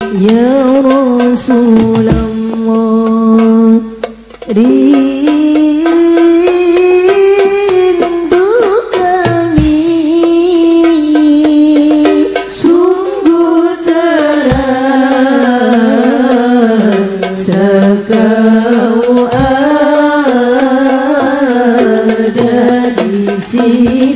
Ya Rasulullah, rindu kami sungguh terasa kau ada di sini.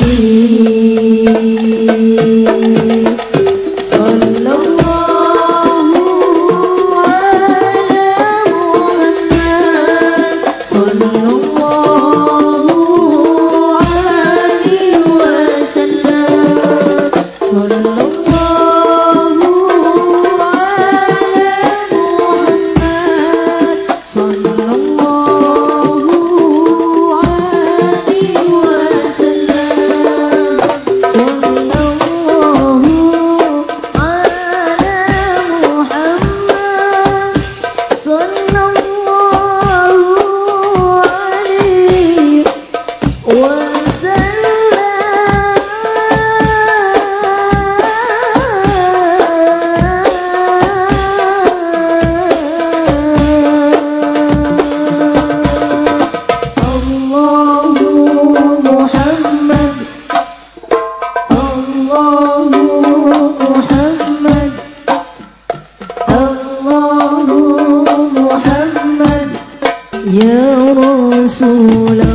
Ya Rasulullah,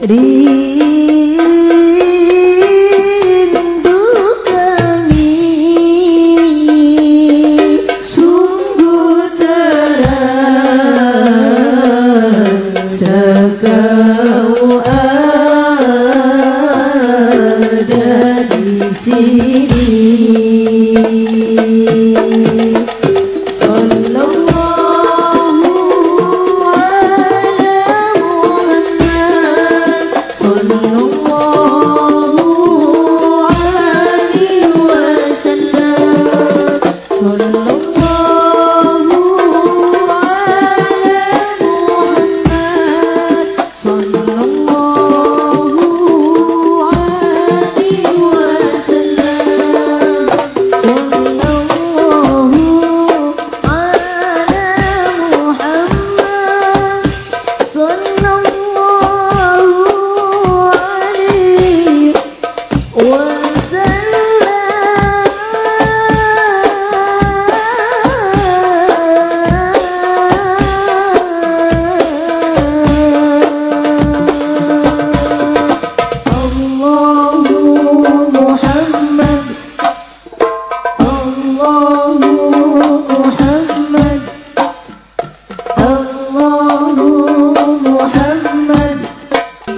rindu kami sungguh terasa kau ada di sini.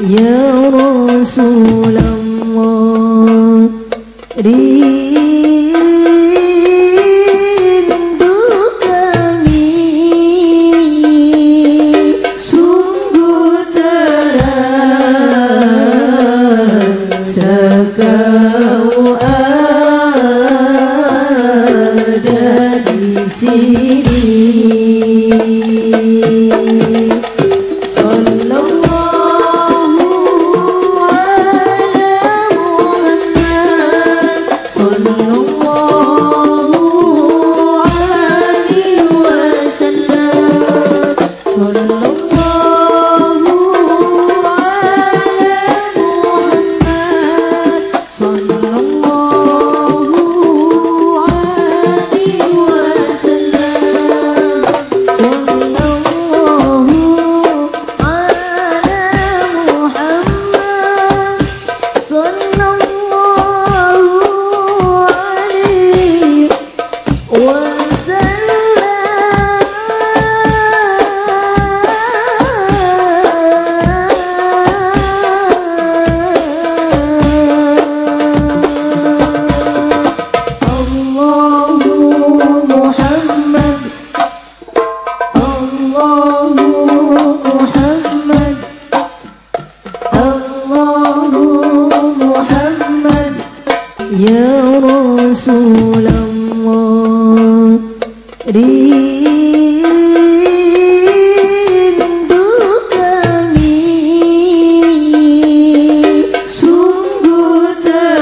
Ya Rasulullah, rindu kami sungguh terasa kau ada di sini. Ya Rasulullah, rindu kami sungguh terasa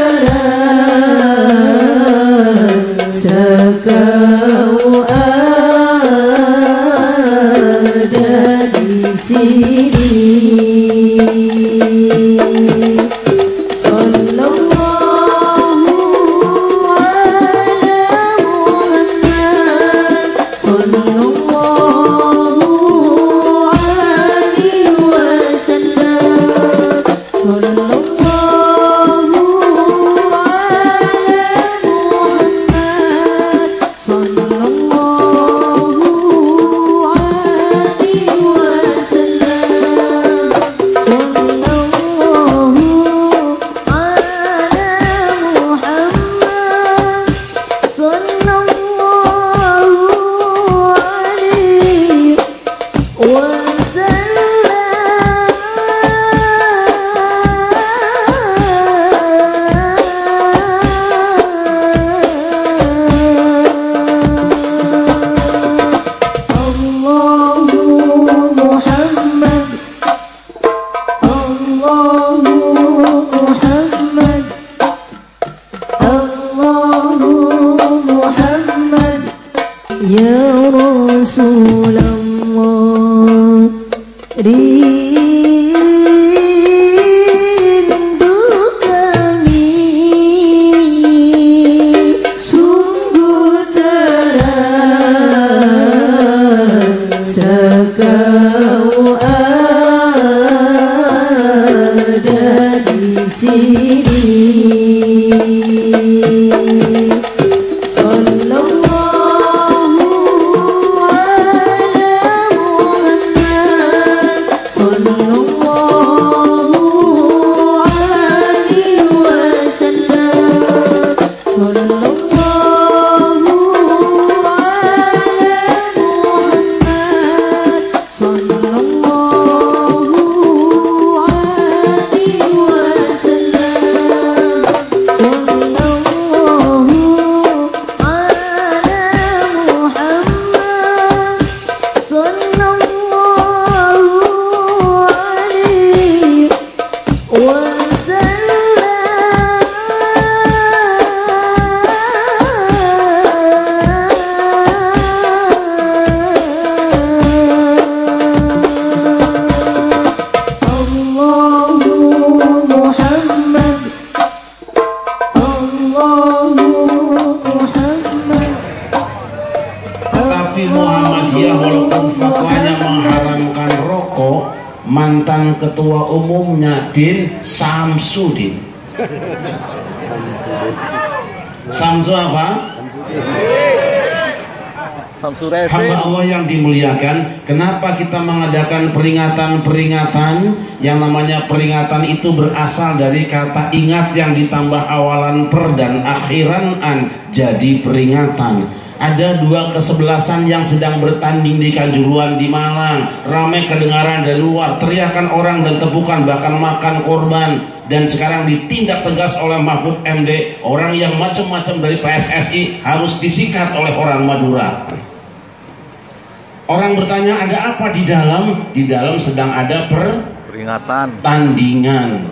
Ya Rasulullah, rindu kami sungguh terasa kau ada di sini. Mantan ketua umumnya Din Samsudin. Samsu apa? Hamba Allah yang dimuliakan, kenapa kita mengadakan peringatan-peringatan? Yang namanya peringatan itu berasal dari kata ingat yang ditambah awalan per dan akhiran an, jadi peringatan. Ada dua kesebelasan yang sedang bertanding di Kanjuruhan di Malang. Ramai kedengaran dari luar, teriakan orang dan tepukan, bahkan makan korban. Dan sekarang ditindak tegas oleh Mahfud MD. Orang yang macam-macam dari PSSI harus disikat oleh orang Madura. Orang bertanya, ada apa di dalam? Di dalam sedang ada peringatan tandingan.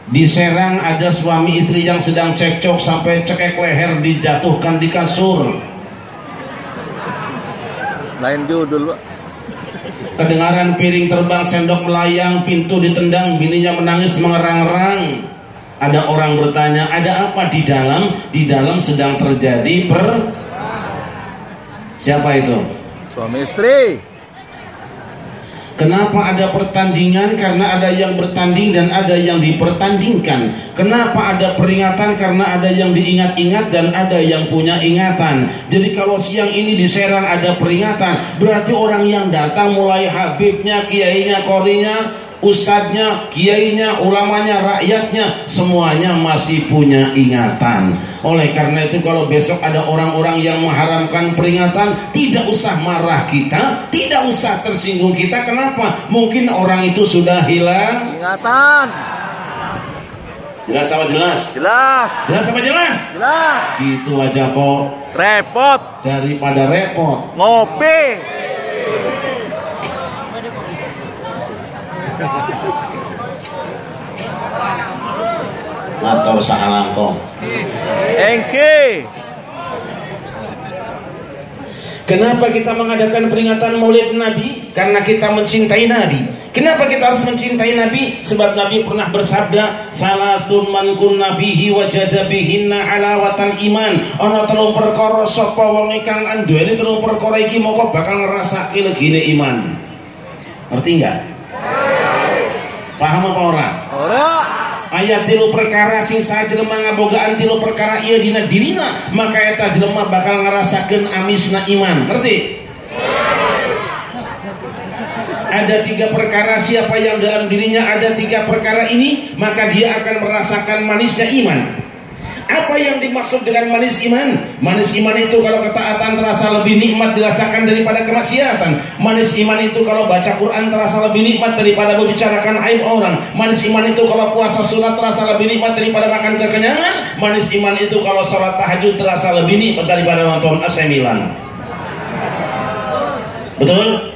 Di Serang ada suami istri yang sedang cekcok sampai cekek leher dijatuhkan di kasur. Lain judul. Kedengaran piring terbang, sendok melayang, pintu ditendang, bininya menangis mengerang-erang. Ada orang bertanya, ada apa di dalam? Di dalam sedang terjadi Siapa itu? Suami istri. Kenapa ada pertandingan? Karena ada yang bertanding dan ada yang dipertandingkan. Kenapa ada peringatan? Karena ada yang diingat-ingat dan ada yang punya ingatan. Jadi kalau siang ini di Serang ada peringatan, berarti orang yang datang mulai habibnya, kiainya, korinya, ustadznya, kiainya, ulamanya, rakyatnya, semuanya masih punya ingatan. Oleh karena itu kalau besok ada orang-orang yang mengharamkan peringatan, tidak usah marah kita, tidak usah tersinggung kita. Kenapa? Mungkin orang itu sudah hilang ingatan. Jelas apa jelas? Jelas. Jelas apa jelas? Jelas. Gitu aja kok. Repot. Daripada repot. Ngopi. Matur sahalangko. Engke. Kenapa kita mengadakan peringatan Maulid Nabi? Karena kita mencintai Nabi. Kenapa kita harus mencintai Nabi? Sebab Nabi pernah bersabda, "Salasun man kunna fihi wajada bihinna halawatal iman." Ana telung perkara sapa wong kang anduweni telung perkara iki moko bakal ngrasake legine iman. Ngerti enggak? Paham apa ora? Ora. Ayat tilu perkara sing sajelema ngabogaan tilu perkara ieu dina dirina, maka eta jelema bakal ngarasakeun amisna iman. Ngerti? Ada 3 perkara, siapa yang dalam dirinya ada 3 perkara ini, maka dia akan merasakan manisnya iman. Apa yang dimaksud dengan manis iman? Manis iman itu kalau ketaatan terasa lebih nikmat dirasakan daripada kemaksiatan. Manis iman itu kalau baca Quran terasa lebih nikmat daripada membicarakan aib orang. Manis iman itu kalau puasa sunat terasa lebih nikmat daripada makan kekenyangan. Manis iman itu kalau sholat tahajud terasa lebih nikmat daripada nonton AC Milan. Betul?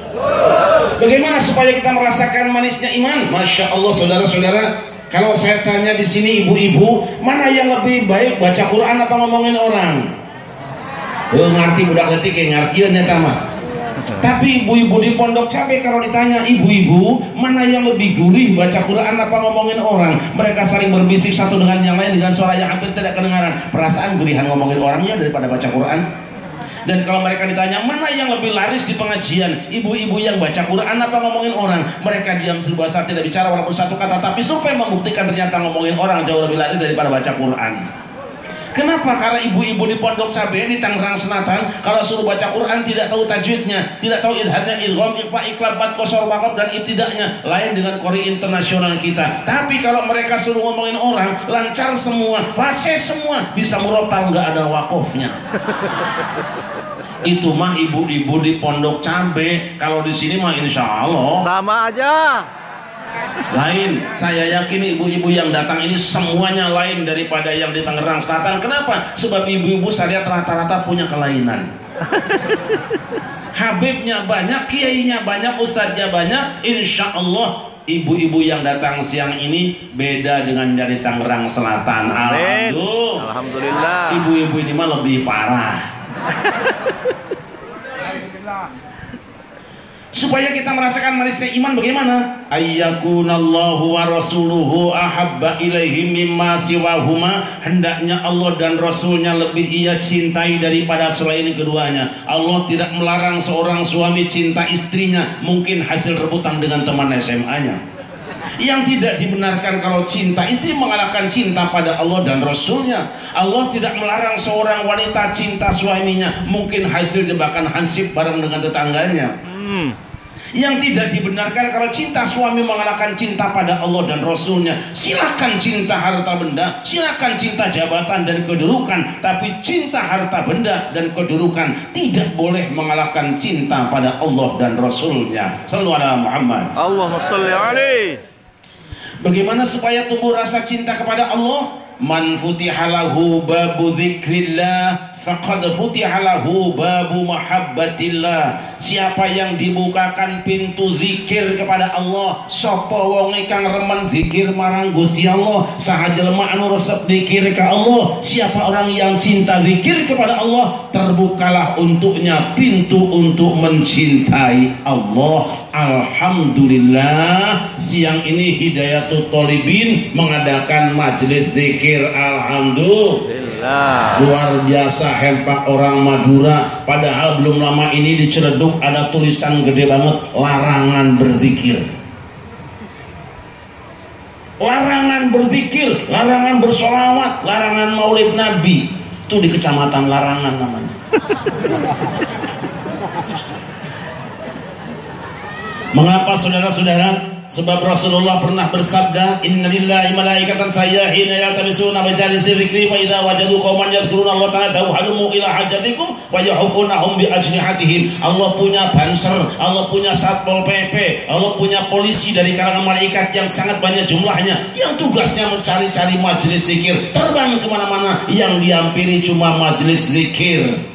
Bagaimana supaya kita merasakan manisnya iman? Masya Allah, saudara-saudara. Kalau saya tanya di sini ibu-ibu, mana yang lebih baik baca Quran apa ngomongin orang? ngerti budak letik kayak ngertian ya mah. Tapi ibu-ibu di Pondok Cabe kalau ditanya ibu-ibu mana yang lebih gurih baca Quran apa ngomongin orang, mereka saling berbisik satu dengan yang lain dengan suara yang hampir tidak kedengaran. Perasaan gurihan ngomongin orangnya daripada baca Quran. Dan kalau mereka ditanya mana yang lebih laris di pengajian, ibu-ibu yang baca Quran apa ngomongin orang, mereka diam sebuah saat tidak bicara walaupun satu kata, tapi survei membuktikan ternyata ngomongin orang jauh lebih laris daripada baca Quran. Kenapa? Karena ibu-ibu di Pondok Cabe di Tangerang Selatan kalau suruh baca Quran tidak tahu tajwidnya, tidak tahu idharnya, idgham, ikhfa, iqlab, bat, qasar, waqaf dan ibtida'nya, lain dengan qori internasional kita. Tapi kalau mereka suruh ngomongin orang, lancar semua, fase semua, bisa murotal, nggak ada wakofnya. Itu mah ibu-ibu di Pondok Cabe. Kalau di sini mah insya Allah sama aja. Lain. Saya yakin ibu-ibu yang datang ini semuanya lain daripada yang di Tangerang Selatan. Kenapa? Sebab ibu-ibu saya lihat rata-rata punya kelainan. Habibnya banyak, kiainya banyak, ustadznya banyak. Insya Allah ibu-ibu yang datang siang ini beda dengan dari Tangerang Selatan. Alhamdulillah. Ibu-ibu ini mah lebih parah. Supaya kita merasakan manisnya iman bagaimana? Ayyakunallahu wa rasuluhu ahabba ilaihi mimma siwahuma. Hendaknya Allah dan Rasulnya lebih ia cintai daripada selain keduanya. Allah tidak melarang seorang suami cinta istrinya, mungkin hasil rebutan dengan teman SMA-nya. Yang tidak dibenarkan kalau cinta istri mengalahkan cinta pada Allah dan Rasulnya. Allah tidak melarang seorang wanita cinta suaminya, mungkin hasil jebakan hansip bareng dengan tetangganya. Yang tidak dibenarkan kalau cinta suami mengalahkan cinta pada Allah dan Rasulnya. Silakan cinta harta benda, silakan cinta jabatan dan kedudukan, tapi cinta harta benda dan kedudukan tidak boleh mengalahkan cinta pada Allah dan Rasulnya. Sallu ala Muhammad. Allahumma sholli alaihi. Bagaimana supaya tumbuh rasa cinta kepada Allah? Man futihalahu babu dzikrillah faqad futihalahu babu mahabbatillah. Siapa yang dibukakan pintu zikir kepada Allah, sapa wong kang remen zikir marang Gusti Allah, saha jelema anu resep zikir ka Allah, siapa orang yang cinta zikir kepada Allah, terbukalah untuknya pintu untuk mencintai Allah. Alhamdulillah, siang ini Hidayatul Thalibin mengadakan majelis zikir. Alhamdulillah, luar biasa hebat orang Madura. Padahal belum lama ini di Ciledug ada tulisan gede banget, larangan berzikir. Larangan berzikir, larangan bersolawat, larangan maulid Nabi. Itu di kecamatan Larangan namanya. Mengapa saudara-saudara? Sebab Rasulullah pernah bersabda, innalillahi malaikatan sayyahina yaltamisuna majalisi dzikri fa idza wajadu qauman yadhkuruna Allah ta'ala tawhadumu ila hajatikum wa yahufunahum bi ajnihatihim. Allah punya banser, Allah punya satpol PP, Allah punya polisi dari kalangan malaikat yang sangat banyak jumlahnya, yang tugasnya mencari-cari majelis zikir, terbang kemana-mana, yang dihampiri cuma majelis zikir.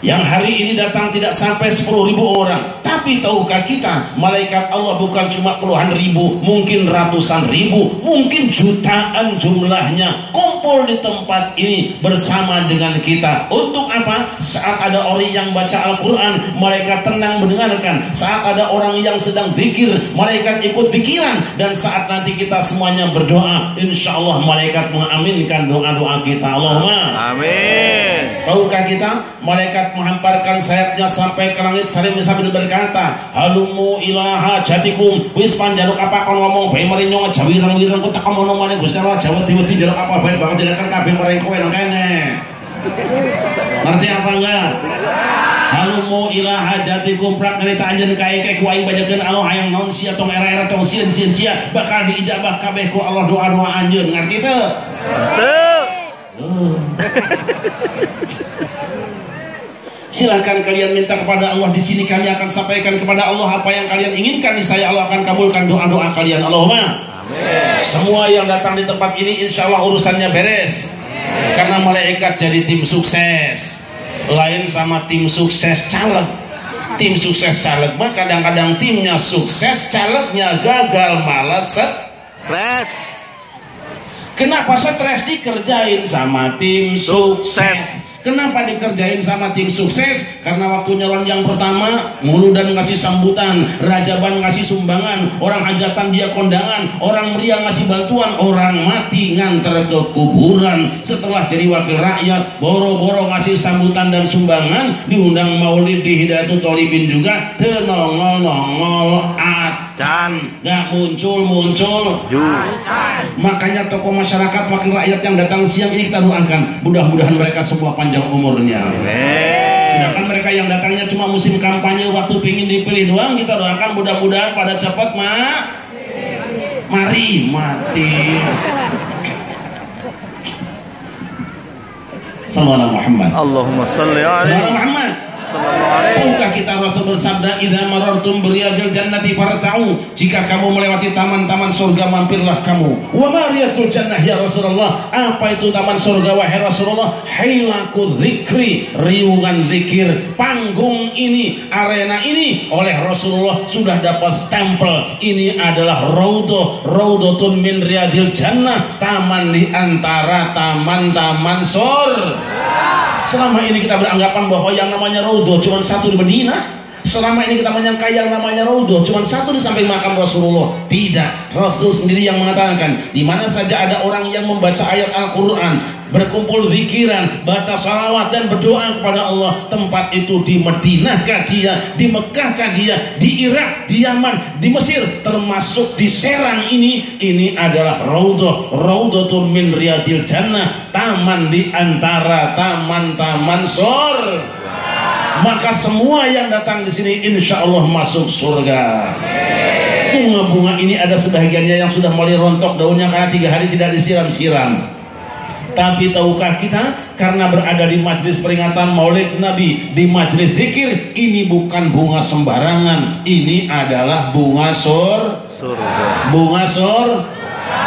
Yang hari ini datang tidak sampai 10.000 orang. Tapi tahukah kita, malaikat Allah bukan cuma puluhan ribu, mungkin ratusan ribu, mungkin jutaan jumlahnya kumpul di tempat ini bersama dengan kita. Untuk apa? Saat ada orang yang baca Al-Quran, malaikat tenang mendengarkan. Saat ada orang yang sedang zikir, malaikat ikut pikiran. Dan saat nanti kita semuanya berdoa, insya Allah malaikat mengaminkan doa-doa kita. Allahumma amin. Tahukah kita, malaikat menghamparkan sayapnya sampai ke langit sambil berkata, halumu ilaha jatikum. Wis panjaluk apa kon ngomong bae merinyong jawirang-wirang ku tak ngomong maneh Gusti Allah Jawa tiwi-tiwi jaluk apa bae banget direkan kabeh mereng kowe nang kene. Ngerti apa enggak? Halumu ilaha jatikum prak cerita anjeun kae kae ku aing bajakeun Allah hayang naon sia tong era-era tong sieun sia bakal diijabah kabeh ku Allah doa-doa anjeun. Ngerti teu? Teu. Silakan kalian minta kepada Allah. Di sini kami akan sampaikan kepada Allah apa yang kalian inginkan. Niscaya Allah akan kabulkan doa-doa kalian. Allahumma amin. Semua yang datang di tempat ini insya Allah urusannya beres. Karena malaikat jadi tim sukses. Lain sama tim sukses caleg. Tim sukses caleg mah kadang-kadang timnya sukses, calegnya gagal, malas, stres. Kenapa stres? Dikerjain sama tim sukses. Kenapa dikerjain sama tim sukses? Karena waktu nyalon yang pertama mulu dan ngasih sambutan, rajaban ngasih sumbangan, orang hajatan dia kondangan, orang meriah ngasih bantuan, orang mati nganter ke kuburan. Setelah jadi wakil rakyat boro-boro ngasih sambutan dan sumbangan, diundang maulid di Hidayatul Thalibin juga tenongol-nongol acan, gak muncul-muncul. Makanya tokoh masyarakat wakil rakyat yang datang siang ini kita doakan mudah-mudahan mereka semua panjang umurnya. Sedangkan mereka yang datangnya cuma musim kampanye waktu pingin dipilih doang, kita doakan mudah-mudahan pada cepat mari mati. Sallallahu Muhammad. Allahumma salli alaihi Muhammad. Tahukah kita Rasul bersabda, "Idza marartum biriyadil jannati farta'u." Jika kamu melewati taman-taman surga, mampirlah kamu. Wa ma riyatul jannah ya Rasulullah? Apa itu taman surga wahai Rasulullah? Hailaku dzikri, riungan zikir. Panggung ini, arena ini oleh Rasulullah sudah dapat stempel. Ini adalah raudhatun min riyadil jannah, taman di antara taman-taman surga. Selama ini kita beranggapan bahwa yang namanya raudhah cuma satu di Madinah. Selama ini kita menyangka yang namanya raudhah cuma satu di samping makam Rasulullah. Tidak, Rasul sendiri yang mengatakan, di mana saja ada orang yang membaca ayat Al-Quran, berkumpul zikiran, baca salawat dan berdoa kepada Allah, tempat itu di Madinahkah dia, di Mekkahkah dia, di Irak, di Yaman, di Mesir, termasuk di Serang ini adalah raudhatun min riyadil jannah, taman di antara taman-taman surga. Maka semua yang datang di sini insya Allah masuk surga. Bunga-bunga ini ada sebagiannya yang sudah mulai rontok daunnya karena 3 hari tidak disiram-siram. Tapi tahukah kita, karena berada di majelis peringatan Maulid Nabi, di majelis zikir, ini bukan bunga sembarangan, ini adalah bunga surga. Bunga surga.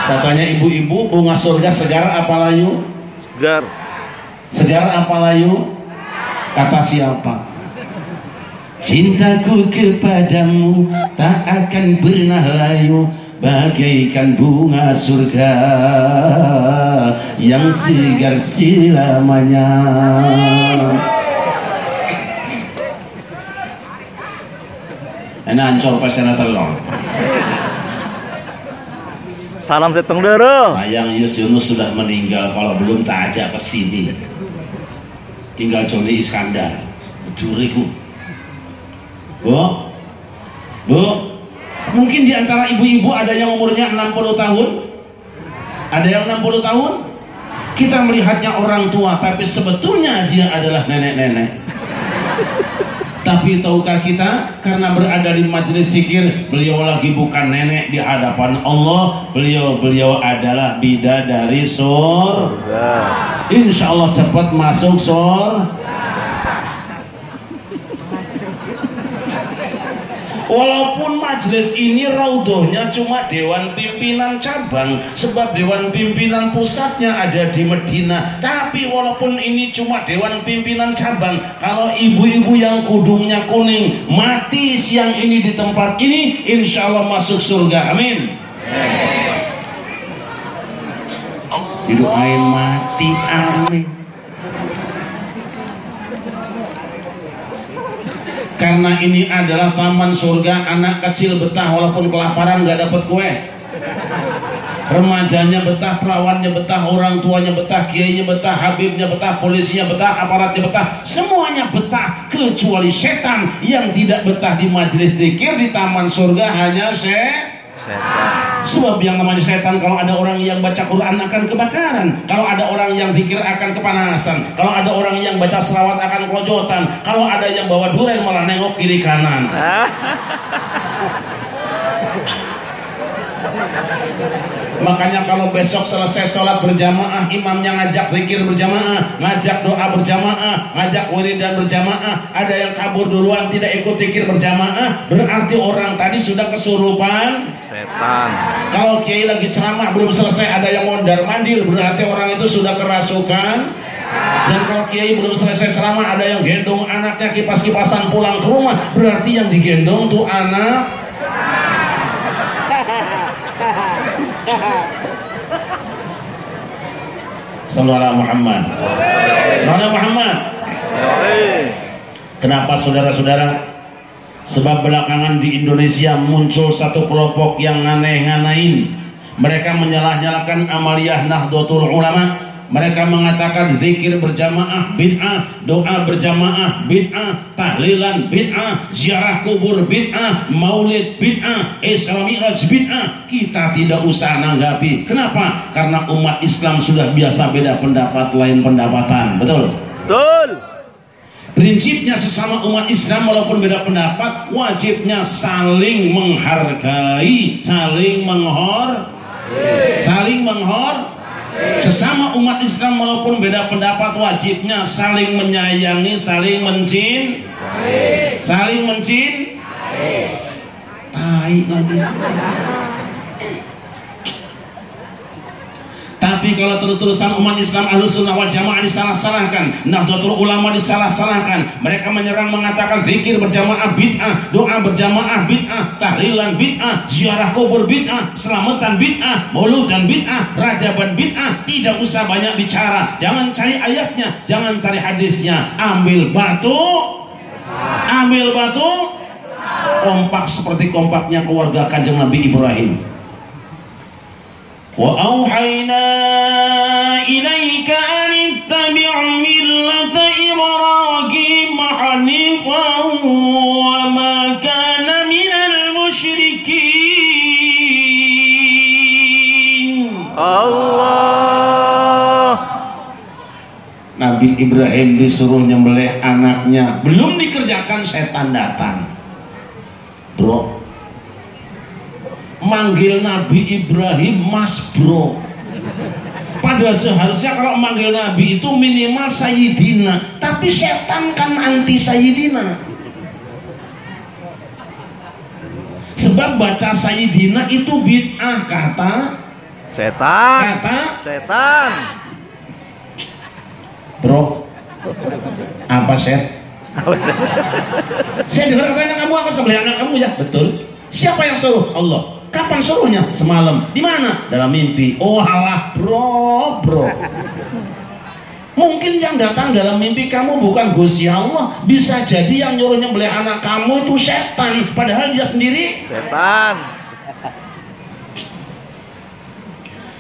Saya tanya ibu-ibu, bunga surga segar apa layu? Segar. Segar apa layu? Kata siapa? Cintaku kepadamu tak akan pernah layu, bagaikan bunga surga yang segar selamanya. Ini ancor pasien telur. Salam seteng dero. Sayang Yunus sudah meninggal, kalau belum tak ajak ke sini. Tinggal Joni Iskandar, juriku. Bu, mungkin di antara ibu-ibu ada yang umurnya 60 tahun, ada yang 60 tahun. Kita melihatnya orang tua, tapi sebetulnya dia adalah nenek-nenek. Tapi tahukah kita, karena berada di majelis zikir, beliau lagi bukan nenek di hadapan Allah, beliau adalah bidadari surga. Insya Allah cepat masuk surga. Walaupun majelis ini raudhahnya cuma dewan pimpinan cabang, sebab dewan pimpinan pusatnya ada di Madinah. Tapi walaupun ini cuma dewan pimpinan cabang, kalau ibu-ibu yang kudungnya kuning mati siang ini di tempat ini, insya Allah masuk surga. Amin. Didoain mati, amin. Karena ini adalah taman surga, anak kecil betah walaupun kelaparan nggak dapat kue, remajanya betah, perawannya betah, orang tuanya betah, kiainya betah, habibnya betah, polisinya betah, aparatnya betah, semuanya betah kecuali setan yang tidak betah di majelis zikir di taman surga, hanya setan. Sebab yang namanya setan, kalau ada orang yang baca Quran akan kebakaran, kalau ada orang yang zikir akan kepanasan, kalau ada orang yang baca selawat akan kelojotan, kalau ada yang bawa durian malah nengok kiri kanan. Makanya kalau besok selesai sholat berjamaah, imamnya ngajak zikir berjamaah, ngajak doa berjamaah, ngajak wiridan berjamaah, ada yang kabur duluan tidak ikut zikir berjamaah, berarti orang tadi sudah kesurupan setan. Kalau kiai lagi ceramah belum selesai ada yang mondar mandir, berarti orang itu sudah kerasukan. Dan kalau kiai belum selesai ceramah ada yang gendong anaknya kipas-kipasan pulang ke rumah, berarti yang digendong tuh anak. Sallallahu Muhammad. Mana Muhammad? Kenapa saudara-saudara? Sebab belakangan di Indonesia muncul satu kelompok yang aneh-nganehin. Mereka menyalah-nyalakan amaliyah Nahdlatul Ulama. Mereka mengatakan zikir berjamaah bid'ah, doa berjamaah bid'ah, tahlilan bid'ah, ziarah kubur bid'ah, maulid bid'ah, Isra Mi'raj bid'ah. Kita tidak usah nanggapi. Kenapa? Karena umat Islam sudah biasa beda pendapat, lain pendapatan. Betul? Betul. Prinsipnya sesama umat Islam walaupun beda pendapat, wajibnya saling menghargai, saling sesama umat Islam walaupun beda pendapat, wajibnya saling menyayangi, saling tai lagi. Tapi kalau terus-terusan umat Islam Ahlus Sunnah wal Jamaah disalah-salahkan, Nahdlatul Ulama disalah-salahkan, mereka menyerang mengatakan zikir berjamaah bid'ah, doa berjamaah bid'ah, tahlilan bid'ah, ziarah kubur bid'ah, selamatan bid'ah, mauludan bid'ah, rajaban bid'ah. Tidak usah banyak bicara, jangan cari ayatnya, jangan cari hadisnya, ambil batu, kompak seperti kompaknya keluarga Kanjeng Nabi Ibrahim. Wa auhayna ilaika an ittabi' millata Ibrahim hanifan wa ma kana minal musyrikin. Allah. Nabi Ibrahim disuruh nyembelih anaknya, belum dikerjakan setan datang. Bro, manggil Nabi Ibrahim Mas Bro. Padahal seharusnya kalau manggil Nabi itu minimal Sayyidina, tapi setan kan anti Sayyidina. Sebab baca Sayyidina itu bid'ah kata Setan. Bro, apa set? Saya dengar katanya kamu akan sembelih anak kamu ya. Betul. Siapa yang suruh? Allah. Kapan suruhnya? Semalam. Di mana? Dalam mimpi. Oh halah, bro. Mungkin yang datang dalam mimpi kamu bukan Gusti Allah. Bisa jadi yang nyuruh nyembelih anak kamu itu setan. Padahal dia sendiri Setan.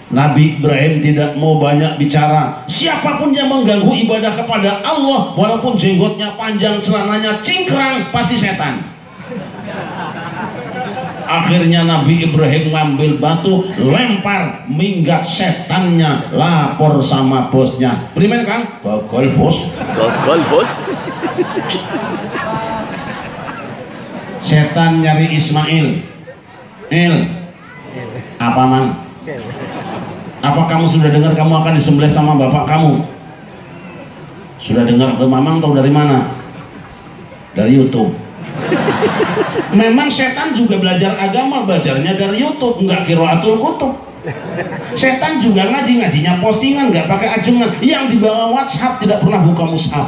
Nabi Ibrahim tidak mau banyak bicara. Siapapun yang mengganggu ibadah kepada Allah, walaupun jenggotnya panjang, celananya cingkrang, pasti setan. Akhirnya Nabi Ibrahim ngambil batu, lempar, minggat setannya, lapor sama bosnya. Primen Kang? Gagal bos. Setan nyari Ismail. Apa man? Apa kamu sudah dengar kamu akan disembelih sama bapak kamu? Sudah dengar ke mamang atau dari mana? Dari YouTube. Memang setan juga belajar agama, belajarnya dari YouTube, nggak qiraatul kutub. Setan juga ngajinya postingan, nggak pakai ajengan. Yang dibawa WhatsApp tidak pernah buka mushaf.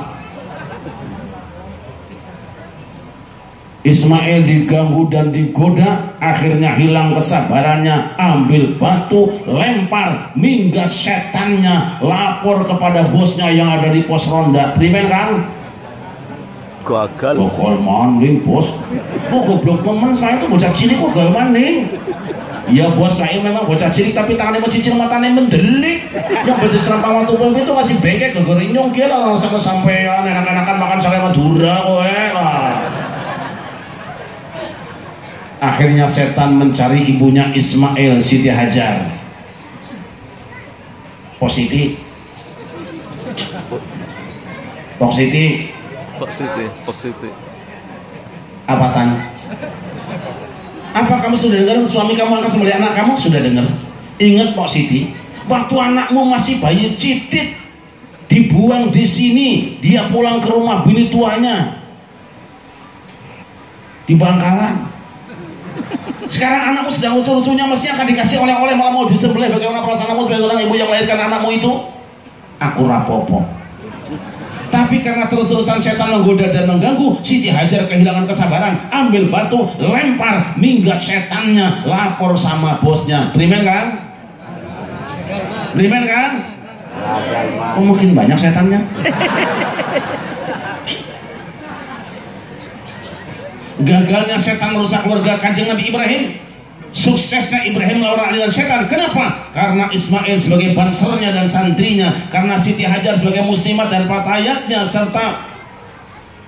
Ismail diganggu dan digoda, akhirnya hilang kesabarannya, ambil batu, lempar, minggat setannya, lapor kepada bosnya yang ada di pos ronda. Primen Kang? Gagal maning bos. Oh goblok temen, saya itu bocah cilik kok gagal maning. Ya bos, saya memang bocah cilik tapi tangannya mencicil, matanya mendelik. Yang berarti serampang waktu itu masih bengkek gegerinyong kira orang sampai-sampean enak-enakan makan sate Madura kowe lah. Akhirnya setan mencari ibunya Ismail, Siti Hajar. Positif. Apa tan? Apa kamu sudah dengar suami kamu akan sembelih anak kamu? Sudah dengar. Ingat Pak Siti, waktu anakmu masih bayi citit, dibuang di sini, dia pulang ke rumah bini tuanya di Bangkalan. Sekarang anakmu sedang lucu-lucunya, mestinya akan dikasih oleh-oleh, malah mau disembelih. Bagaimana perasaanmu sebagai orang ibu yang melahirkan anakmu itu? Aku rapopo. Tapi karena terus-terusan setan menggoda dan mengganggu, Siti Hajar kehilangan kesabaran, ambil batu, lempar, minggat setannya, lapor sama bosnya. Primen kan? Kok makin banyak setannya? Gagalnya setan merusak keluarga Kanjeng Nabi Ibrahim, suksesnya Ibrahim melawan aliran setan. Kenapa? Karena Ismail sebagai bansernya dan santrinya, karena Siti Hajar sebagai muslimat dan fatayatnya, serta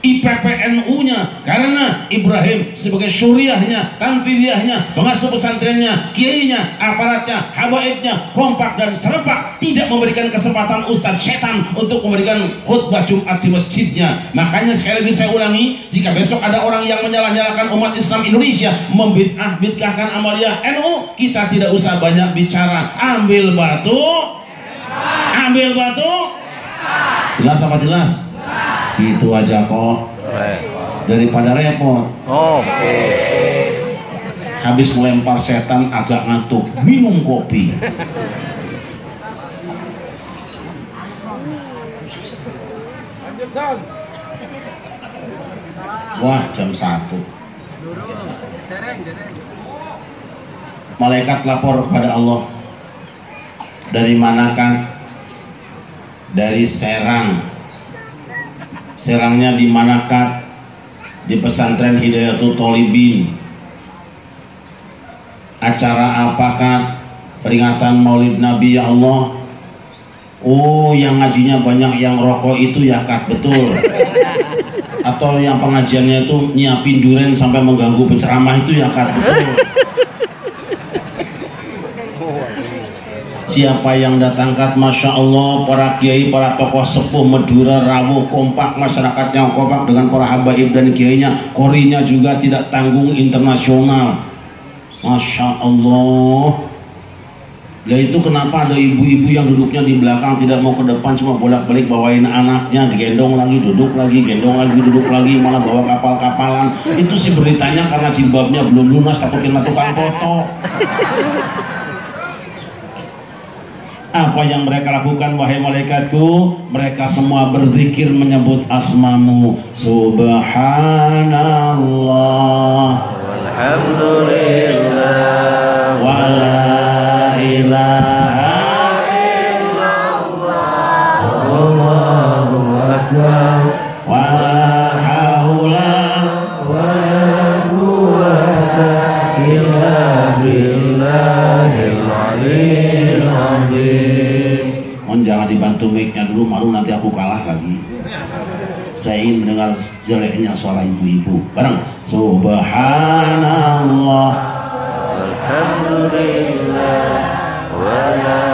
IPPNU-nya, karena Ibrahim sebagai syuriahnya, tanfidiyahnya, pengasuh pesantrennya, kiainya, aparatnya, habaibnya, kompak dan serempak, tidak memberikan kesempatan Ustadz setan untuk memberikan khutbah Jumat di masjidnya. Makanya sekali lagi saya ulangi, jika besok ada orang yang menyalah-nyalakan umat Islam Indonesia, membid'ah-bid'ahkan amalia NU, kita tidak usah banyak bicara, ambil batu, jelas apa jelas? Itu aja kok, daripada repot. Oke. Habis melempar setan agak ngantuk, minum kopi. Wah, jam 1. Malaikat lapor kepada Allah. Dari manakah? Dari Serang. Serangnya di manakah? Di pesantren Hidayatul Thalibin. Acara apakah? Peringatan Maulid Nabi ya Allah. Oh, yang ngajinya banyak yang rokok itu ya Kak, betul. Atau yang pengajiannya itu nyiapin duren sampai mengganggu penceramah itu ya Kak, betul. Siapa yang datangkan? Masya Allah, para kiai, para tokoh sepuh Madura, rawuh, kompak, masyarakat yang kompak dengan para habaib dan kiainya. Korinya juga tidak tanggung, internasional. Masya Allah. Lah itu kenapa ada ibu-ibu yang duduknya di belakang tidak mau ke depan, cuma bolak-balik bawain anaknya, digendong lagi, duduk lagi, gendong lagi, duduk lagi, malah bawa kapal-kapalan. Itu sih beritanya karena jilbabnya belum lunas, takutin tukang foto. Apa yang mereka lakukan wahai malaikatku? Mereka semua berzikir menyebut asmamu. Subhanallah, walhamdulillah, wa la ilaha illallah, Allahu akbar, wa la haula wa la quwwata illa billahil aliyyil azim. Jangan dibantu mic-nya dulu, malu nanti aku kalah lagi. Saya ingin mendengar jeleknya suara ibu-ibu. Bareng. Subhanallah, alhamdulillah, wa la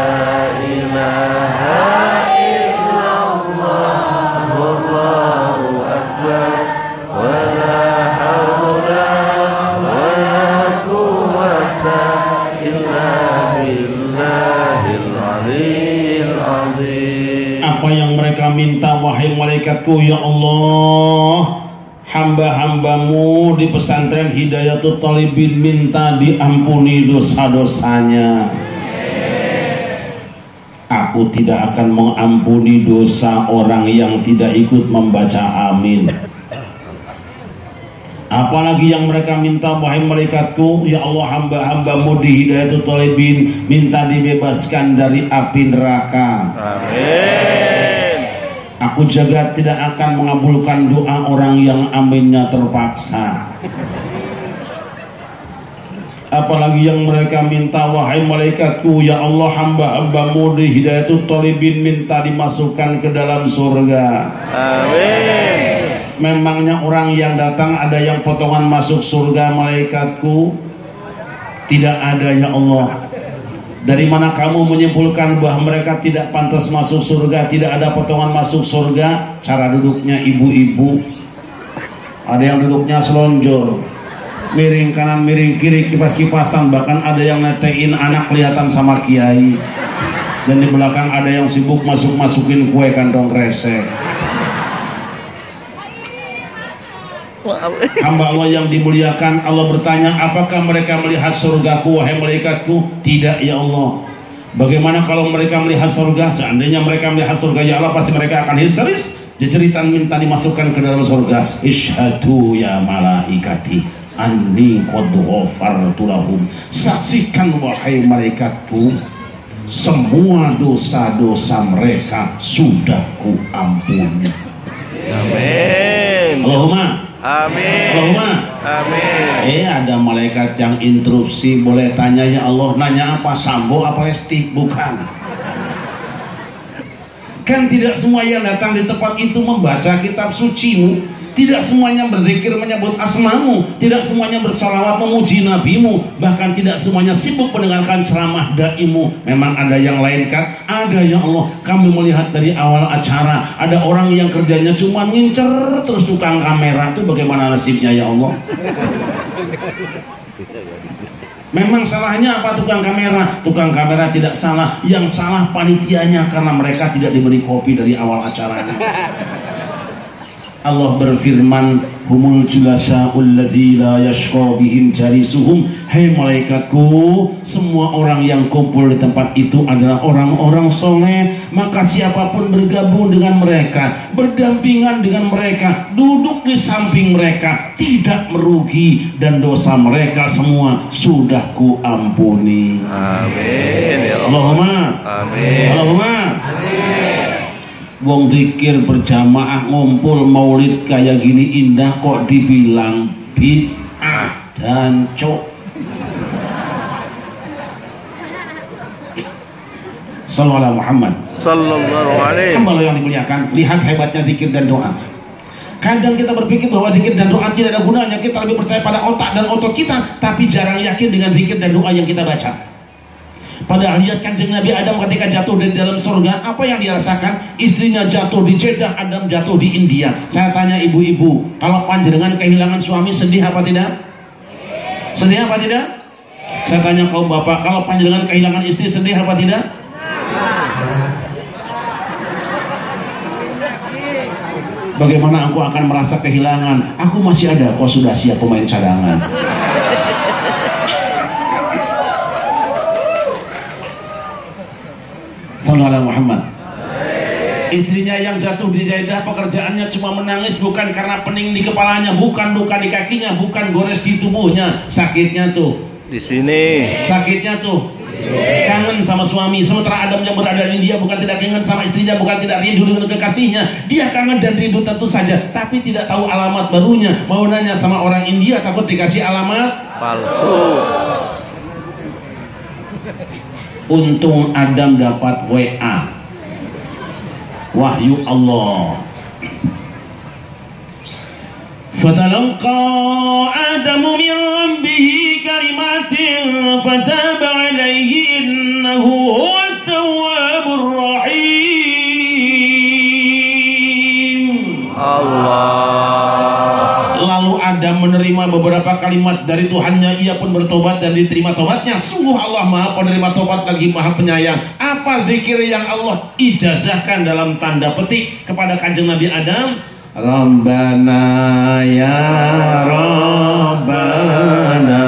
ilaha illallah, wallahu akbar, wa la haula wa la quwwata illa billahil aliyyil azim. Apa yang mereka minta wahai malaikatku ya Allah? Hamba-hambamu di pesantren Hidayatul Thalibin minta diampuni dosa-dosanya. Aku tidak akan mengampuni dosa orang yang tidak ikut membaca amin. Apalagi yang mereka minta wahai malaikatku ya Allah, hamba-hambamu di Hidayatul Thalibin minta dibebaskan dari api neraka. Amin. Aku juga tidak akan mengabulkan doa orang yang aminnya terpaksa. Apalagi yang mereka minta wahai malaikatku ya Allah, hamba-hambamu di Hidayatul Thalibin minta dimasukkan ke dalam surga. Amin. Memangnya orang yang datang ada yang potongan masuk surga malaikatku? Tidak ada ya Allah. Dari mana kamu menyimpulkan bahwa mereka tidak pantas masuk surga, tidak ada potongan masuk surga? Cara duduknya ibu-ibu, ada yang duduknya selonjor, miring kanan miring kiri, kipas-kipasan, bahkan ada yang netein anak kelihatan sama kiai, dan di belakang ada yang sibuk masukin kue kantong kresek. Hamba Allah yang dimuliakan, Allah bertanya, apakah mereka melihat surgaku wahai malaikatku? Tidak ya Allah. Bagaimana kalau mereka melihat surga? Seandainya mereka melihat surga ya Allah, pasti mereka akan histeris, jejeritan minta dimasukkan ke dalam surga. Ishadu ya malaikati anni qad ghafartu lahum. Saksikan wahai malaikatku, semua dosa-dosa mereka sudah kuampuni. Amin. Allahumma Amin. Allahumma Amin. ada malaikat yang interupsi, boleh tanya ya Allah, nanya apa, Sambo apa Esti? Bukan. Kan tidak semua yang datang di tempat itu membaca kitab sucimu, tidak semuanya berzikir menyebut asmamu, tidak semuanya bersolawat memuji nabimu, bahkan tidak semuanya sibuk mendengarkan ceramah daimu. Memang ada yang lain kan? Ada ya Allah. Kami melihat dari awal acara ada orang yang kerjanya cuma ngincer terus tukang kamera, itu bagaimana nasibnya ya Allah? Memang salahnya apa tukang kamera? Tukang kamera tidak salah, yang salah panitianya karena mereka tidak diberi kopi dari awal acaranya. Allah berfirman, humul julasaul ladzi la yashqa bihim jalisuhum. Hai malaikatku, semua orang yang kumpul di tempat itu adalah orang-orang soleh. Maka siapapun bergabung dengan mereka, berdampingan dengan mereka, duduk di samping mereka, tidak merugi, dan dosa mereka semua sudah kuampuni. Amin ya Allah. Allahumma Amin. Allahumma wong zikir berjamaah ngumpul maulid kayak gini indah kok dibilang bid'ah dan cok. Sallallahu Muhammad Sallallahu alaihi. Hamba yang dimuliakan, lihat hebatnya zikir dan doa. Kadang kita berpikir bahwa zikir dan doa tidak ada gunanya, kita lebih percaya pada otak dan otot kita, tapi jarang yakin dengan zikir dan doa yang kita baca. Padahal lihat Kanjeng Nabi Adam ketika jatuh dari dalam surga, apa yang dirasakan? Istrinya jatuh di Jeddah, Adam jatuh di India. Saya tanya ibu-ibu, kalau panjenengan kehilangan suami sedih apa tidak? Sedih apa tidak? Saya tanya kaum bapak, kalau panjenengan kehilangan istri sedih apa tidak? Bagaimana aku akan merasa kehilangan? Aku masih ada, kau sudah siap pemain cadangan. Sallallahu Muhammad. Istrinya yang jatuh di Jeddah, pekerjaannya cuma menangis, bukan karena pening di kepalanya, bukan luka di kakinya, bukan gores di tubuhnya, sakitnya tuh Di sini. sakitnya tuh kangen sama suami. Sementara Adam yang berada di India bukan tidak kangen sama istrinya, bukan tidak rindu dengan kekasihnya, dia kangen dan rindu tentu saja, tapi tidak tahu alamat barunya. Mau nanya sama orang India, takut dikasih alamat Palsu. Untung Adam dapat WA, wahyu Allah. Fatalaqa Adamu min rabbihi kalimatin fataba alaihi innahu huwat tawwabur rahim. Allah. Lalu Adam menerima beberapa kalimat dari Tuhannya, ia pun bertobat dan diterima tobatnya. Sungguh Allah Maha Penerima Tobat lagi Maha Penyayang. Apa zikir yang Allah ijazahkan dalam tanda petik kepada Kanjeng Nabi Adam? Rabbana ya Rabbana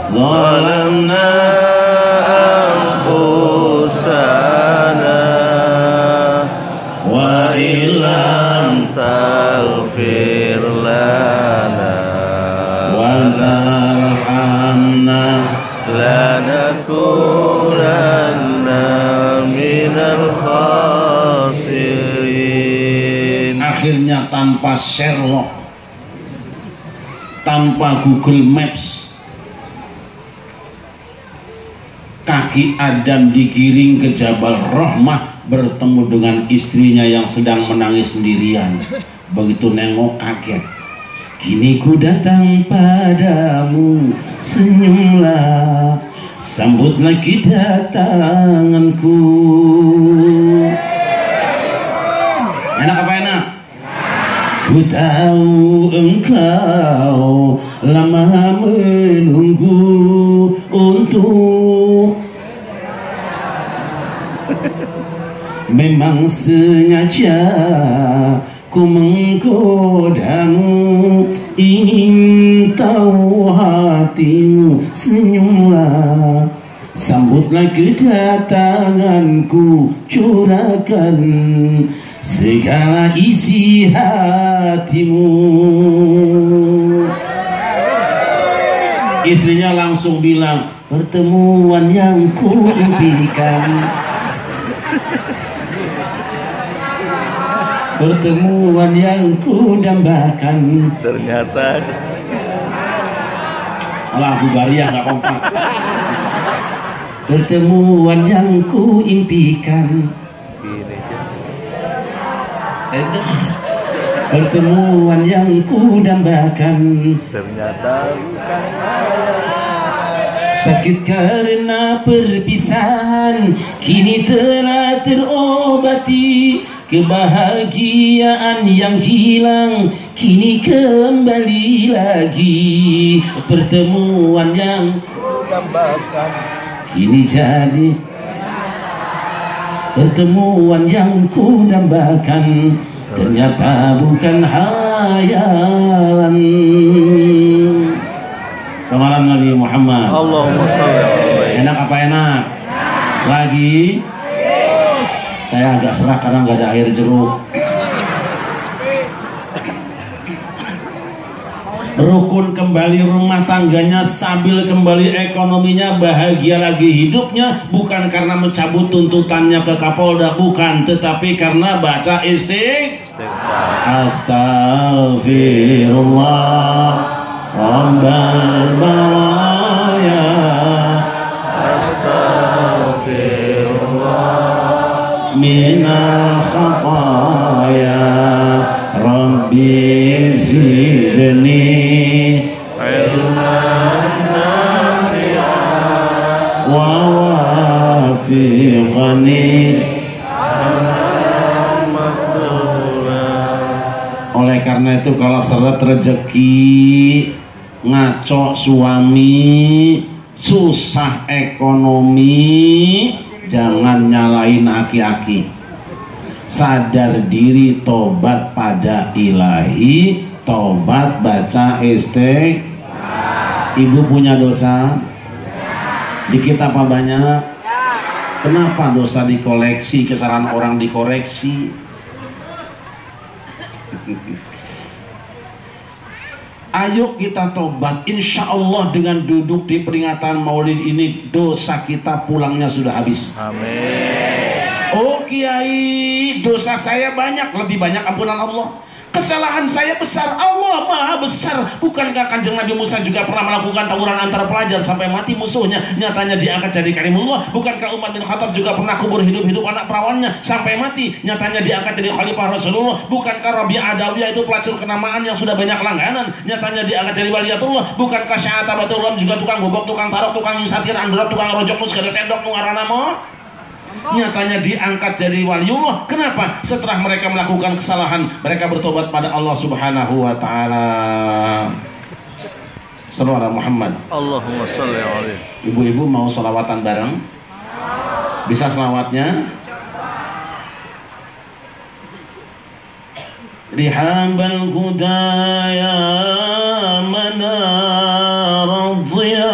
zalamna anfusana wa ilam taghfir lana wa tarhamna lanakunanna minal khasirin. Akhirnya tanpa Sherlock, tanpa Google Maps, kaki Adam digiring ke Jabal Rahmah, bertemu dengan istrinya yang sedang menangis sendirian. Begitu nengok kaget. Kini ku datang padamu, senyumlah, sambutlah kedatanganku. Enak apa enak? Ku tahu engkau lama menunggu untuk memang sengaja ku menggodamu, ingin tahu hatimu, senyumlah, sambutlah kedatanganku, curahkan segala isi hatimu. Istrinya langsung bilang, pertemuan yang ku impikan, pertemuan yang ku dambakan. Ternyata Alah, Bulgaria nggak kompak. Pertemuan yang ku impikan, pertemuan yang ku dambakan. ternyata Sakit karena perpisahan kini telah terobati. Kebahagiaan yang hilang kini kembali lagi. Pertemuan yang gambarkan kini jadi pertemuan yang ku dambakan, ternyata bukan hayalan. Salam Nabi Muhammad. Allahumma sholli alaihi. Enak apa enak? Lagi? Saya agak serak karena nggak ada air jeruk. Rukun kembali rumah tangganya, stabil kembali ekonominya, bahagia lagi hidupnya, bukan karena mencabut tuntutannya ke Kapolda, bukan, tetapi karena baca Istighfar. Astaghfirullah Rabbal baraya, Astaghfirullah minal khataya, Rabbi zidni wa wafiqni. Oleh karena itu kalau seret rezeki, ngaco suami, susah ekonomi, jangan nyalain aki-aki. Sadar diri, tobat pada ilahi, tobat baca istighfar. Ibu punya dosa? Dikit apa banyak? Kenapa dosa dikoleksi, kesalahan orang dikoreksi? Ayo kita tobat, insya Allah dengan duduk di peringatan Maulid ini dosa kita pulangnya sudah habis. Amin. Oh Kiai, dosa saya banyak, lebih banyak ampunan Allah. Kesalahan saya besar, Allah maha besar. Bukankah Kanjeng Nabi Musa juga pernah melakukan tawuran antara pelajar sampai mati musuhnya, nyatanya diangkat jadi kalimullah? Bukankah Umar bin Khattab juga pernah kubur hidup-hidup anak perawannya sampai mati, nyatanya diangkat jadi khalifah Rasulullah? Bukankah Rabi'ah Adawiyah itu pelacur kenamaan yang sudah banyak langganan, nyatanya diangkat jadi waliyatullah? Bukankah Syahata Batul Ulam juga tukang bobok, tukang tarok, tukang insatir, andorot, tukang rojok mus, gada sendok, nungarana mo? Nyatanya diangkat jadi waliullah. Kenapa? Setelah mereka melakukan kesalahan, mereka bertobat pada Allah Subhanahu wa taala. Sallallahu alaihi Muhammad. Allahumma sholli alaihi. Ibu-ibu mau sholawatan bareng? Bisa selawatnya? Rihambal huda ya manar dhiya.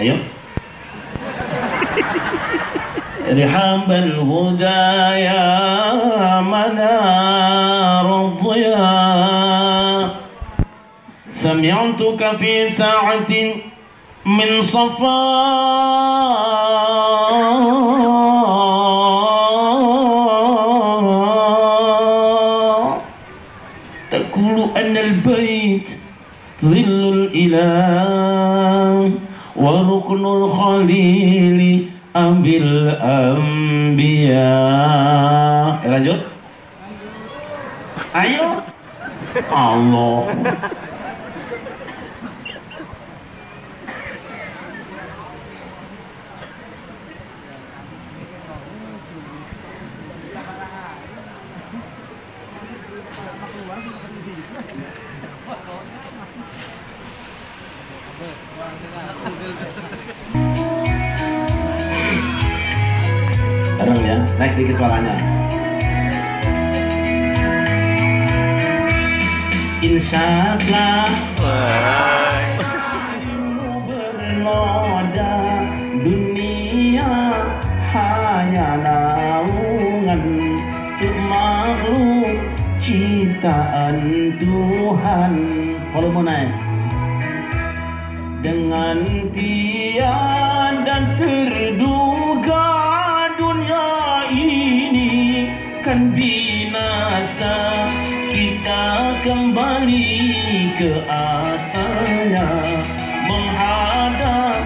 Ayo. رحاب الهدى يا منار الضياء سمعتك في ساعة من صفاء تقول أن البيت ظل الإله وركن الخليل Ambil Ambiya. Lanjut. Ayo. Allah. Bareng ya, naik dikit suaranya. Insyaallah bernoda dunia hanya naungan untuk makhluk ciptaan Tuhan. Kalau mau naik dengan tiada terduga dunia ini kan binasa, kita kembali ke asalnya menghadap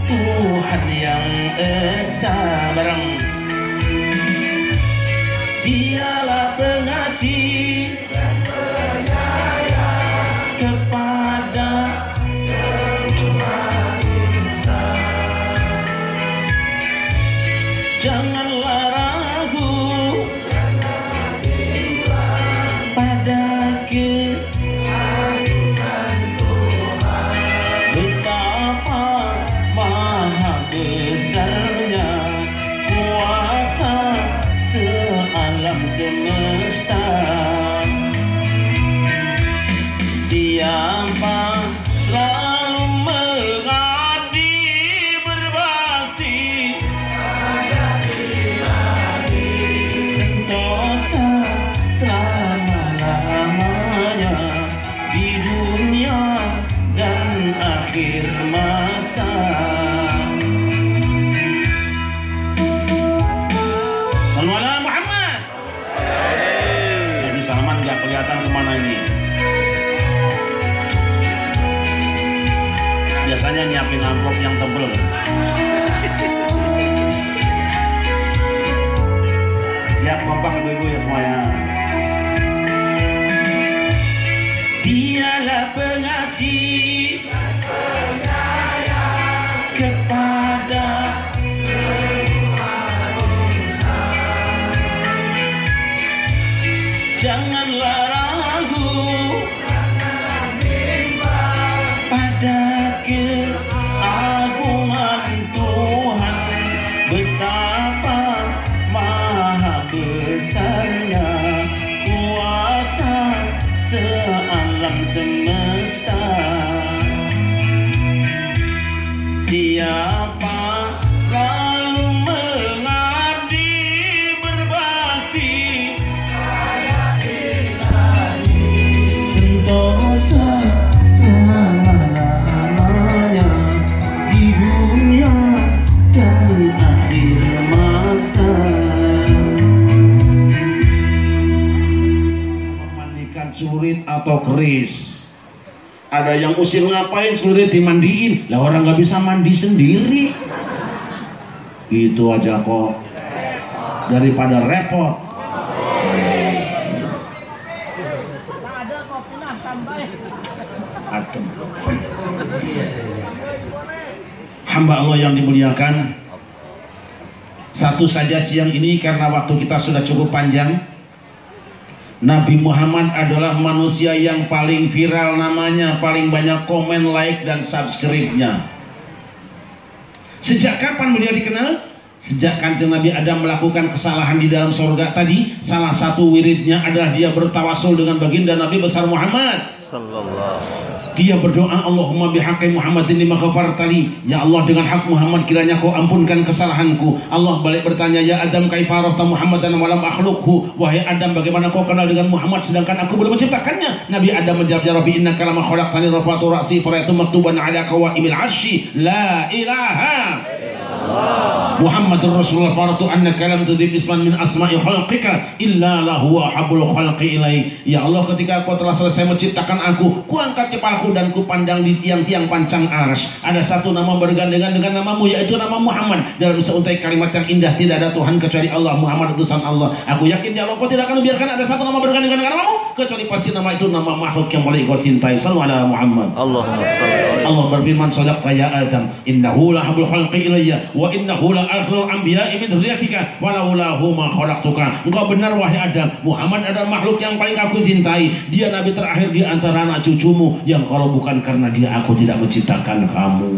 Tuhan yang esa. Bareng Dialah pengasih dan penyayang kepada semua insan. Janganlah ragu pada keagungan Tuhan, betapa maha besarnya kuasa sealam semesta. Siapa selalu mengabdi berbakti sentosa selama-lamanya di dunia dan akhir masa. Sallallahu Muhammad. Jadi Salman nggak kelihatan kemana ini. Biasanya nyiapin amplop yang tebel. Siap kompak ibu-ibu ya semuanya. Dialah pengasih dan penyayang kepada semua insan. Janganlah ragu pada keagungan Tuhan, betapa maha besarnya kuasa sealam semesta. Siapa selalu mengabdi berbakti sentosa selama-lamanya di dunia dan akhir masa. Memandikan sulit atau keris. Ada yang usil ngapain sulit dimandiin, lah orang nggak bisa mandi sendiri. Gitu aja kok, daripada repot. Ada kok punah tambah. Adem. Hamba Allah yang dimuliakan, satu saja siang ini karena waktu kita sudah cukup panjang. Nabi Muhammad adalah manusia yang paling viral namanya, paling banyak komen, like, dan subscribe-nya. Sejak kapan beliau dikenal? Sejak Kanjeng Nabi Adam melakukan kesalahan di dalam surga tadi, salah satu wiridnya adalah dia bertawasul dengan baginda Nabi besar Muhammad. Dia berdoa, Allahumma bihaqqi Muhammadin lima ghafartali. Ya Allah, dengan hak Muhammad kiranya kau ampunkan kesalahanku. Allah balik bertanya, ya Adam kaifa arafta Muhammadan wa lam akhluqhu. Wahai Adam, bagaimana kau kenal dengan Muhammad sedangkan aku belum menciptakannya? Nabi Adam menjawab, ya Rabbi innaka lama khalaqtani rafa'tu ra'si fara'aytu maktuban 'ala qawaimil 'arsy la ilaha Muhammadur Rasulullah faratu annaka lam tudib isman min asma'i khalqika illa lahu habul khalqi ilai. Ya Allah, ketika kau telah selesai menciptakan aku, ku angkat kepalaku dan ku pandang di tiang-tiang pancang arsy. Ada satu nama bergandengan dengan namamu, yaitu nama Muhammad. Dalam seuntai kalimat yang indah, tidak ada Tuhan kecuali Allah, Muhammad utusan Allah. Aku yakin ya Allah, kau tidak akan membiarkan ada satu nama bergandengan dengan namamu, kecuali pasti nama itu nama makhluk yang paling kau cintai. Sallallahu alaihi Muhammad. Allah berfirman, sadaqta ya Adam, innahu la habul khalqi ilayya wa innahu la akhirul anbiya'i min dzurriyyatika wa laulahu ma khalaqtuka. Engkau benar wahai Adam, Muhammad adalah makhluk yang paling aku cintai. Dia nabi terakhir di antara anak cucumu, yang kalau bukan karena dia aku tidak menciptakan kamu.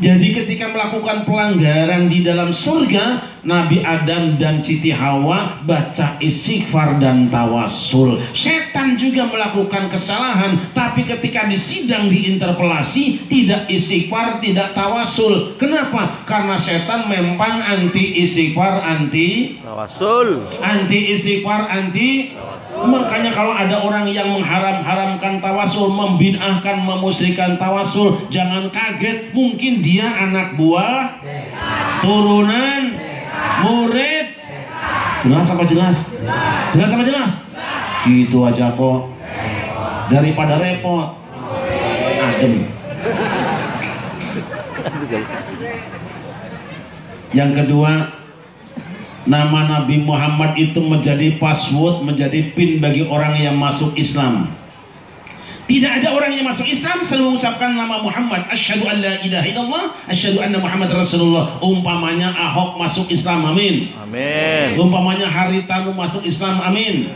Jadi ketika melakukan pelanggaran di dalam surga, Nabi Adam dan Siti Hawa baca istighfar dan tawassul. Setan juga melakukan kesalahan, tapi ketika disidang, diinterpelasi, tidak istighfar, tidak tawassul. Kenapa? Karena setan memang anti istighfar, anti tawassul. Anti istighfar, anti tawassul. Makanya kalau ada orang yang mengharamkan tawasul, membid'ahkan, memusyrikan tawasul, jangan kaget, mungkin dia anak buah, turunan, murid. Jelas apa jelas? Jelas apa jelas? Gitu aja kok. Daripada repot, adem. Yang kedua, nama Nabi Muhammad itu menjadi password, menjadi pin bagi orang yang masuk Islam. Tidak ada orang yang masuk Islam selalu mengucapkan nama Muhammad. Asyhadu an la ilaha illallah, asyhadu anna Muhammad Rasulullah. Umpamanya Ahok masuk Islam, amin. Amin. Umpamanya Haritanu masuk Islam, amin.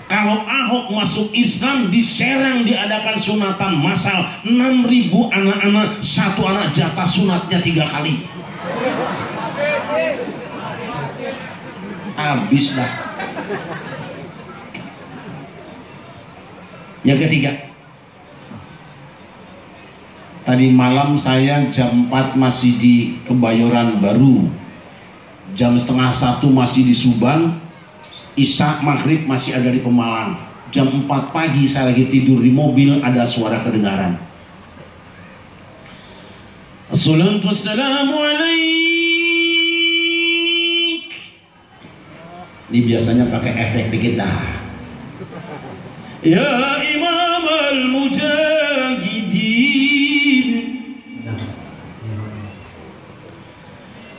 Kalau Ahok masuk Islam, di Serang diadakan sunatan massal 6.000 anak-anak, satu anak jatah sunatnya 3 kali. Habis lah. Yang ketiga, tadi malam saya jam 4 masih di Kebayoran Baru, jam setengah 1 masih di Subang, Isya Maghrib masih ada di Pemalang, jam 4 pagi saya lagi tidur di mobil, ada suara kedengaran. Assalatu wassalamu alaik. Ini biasanya pakai efek dikit dah. Ya Imam al-Mujahidin,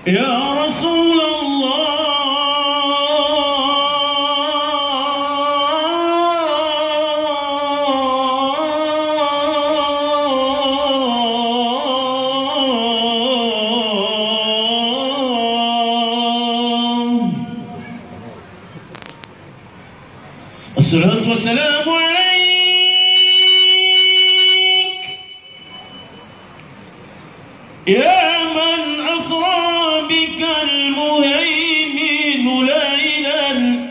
Ya Rasulullah, Assalatu wassalamu alaik, Ya man asra bikal muhaymin laylan,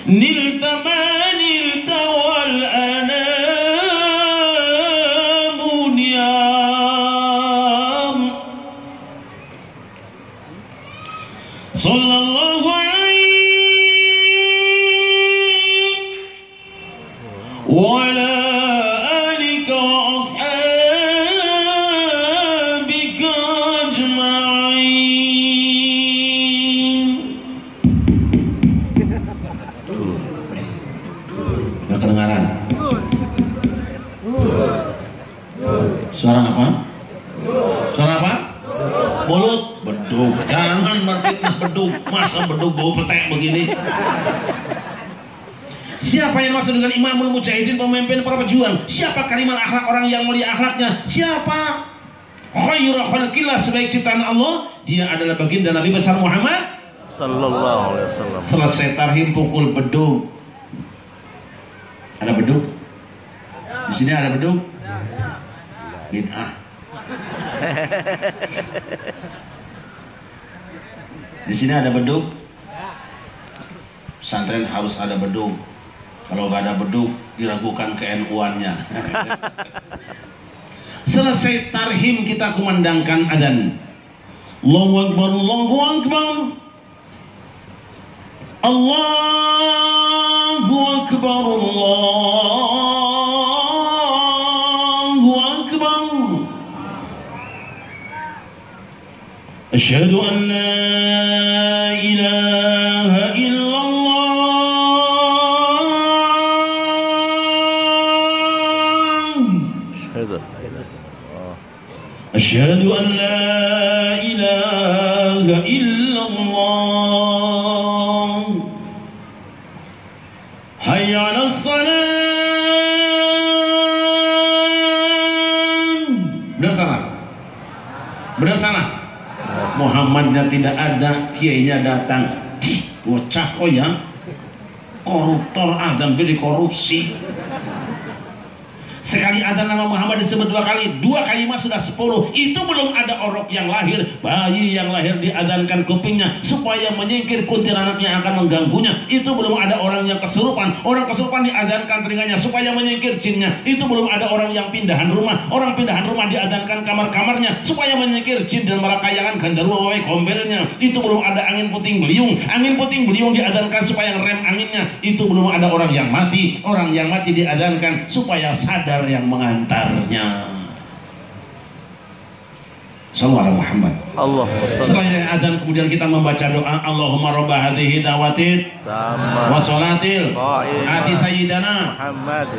nilta ma nilta wal anamu niyam. Sallallahu alaihi وعلى آلك وأصحابك أجمعين. Gak kedengaran? Suara apa? Suara apa? Mulut bedug. Jangan merfitnah bedug. Masa bedug bau petek begini? Siapa yang masuk dengan Imamul Mujahidin, pemimpin para pejuang? Siapa kariman akhlak, orang yang mulia akhlaknya? Siapa khairul khalqillah, sebaik ciptaan Allah? Dia adalah baginda Nabi besar Muhammad Sallallahu alaihi wasallam. Selesai tarhim pukul bedug. Ada bedug? Di sini ada bedug? Bid'ah. Di sini ada bedug? Pesantren harus ada bedug. Kalau nggak ada bedug, diragukan ke-NU-annya. Selesai tarhim kita kumandangkan adzan. Allahu Akbar, Allahu Akbar. Allahu Akbar, Allahu Akbar. Asyhadu an la ilaha illallah. أشهد أن لا إله إلا الله حي على الصلاة. Benar sana? Benar sana? Muhammadnya tidak ada, kiainya datang. Bocah kok ya, koruptor, adzan pilih korupsi. Sekali adzan nama Muhammad disebut 2 kali, 2 kali mah sudah 10. Itu belum ada orok yang lahir, bayi yang lahir diadzankan kupingnya supaya menyingkir kuntilanak yang akan mengganggunya. Itu belum ada orang yang kesurupan, orang kesurupan diadzankan telinganya supaya menyingkir jinnya. Itu belum ada orang yang pindahan rumah, orang pindahan rumah diadzankan kamar-kamarnya supaya menyingkir jin dan marakayangan gandarwa wae kombernya. Itu belum ada angin puting beliung diadzankan supaya rem anginnya. Itu belum ada orang yang mati diadzankan supaya sadar yang mengantarnya. Sallallahu alaihi Muhammad. Setelah adzan kemudian kita membaca doa Allahumma robba hadhihi dawatin wa sholatil ati sayyidana Muhammad.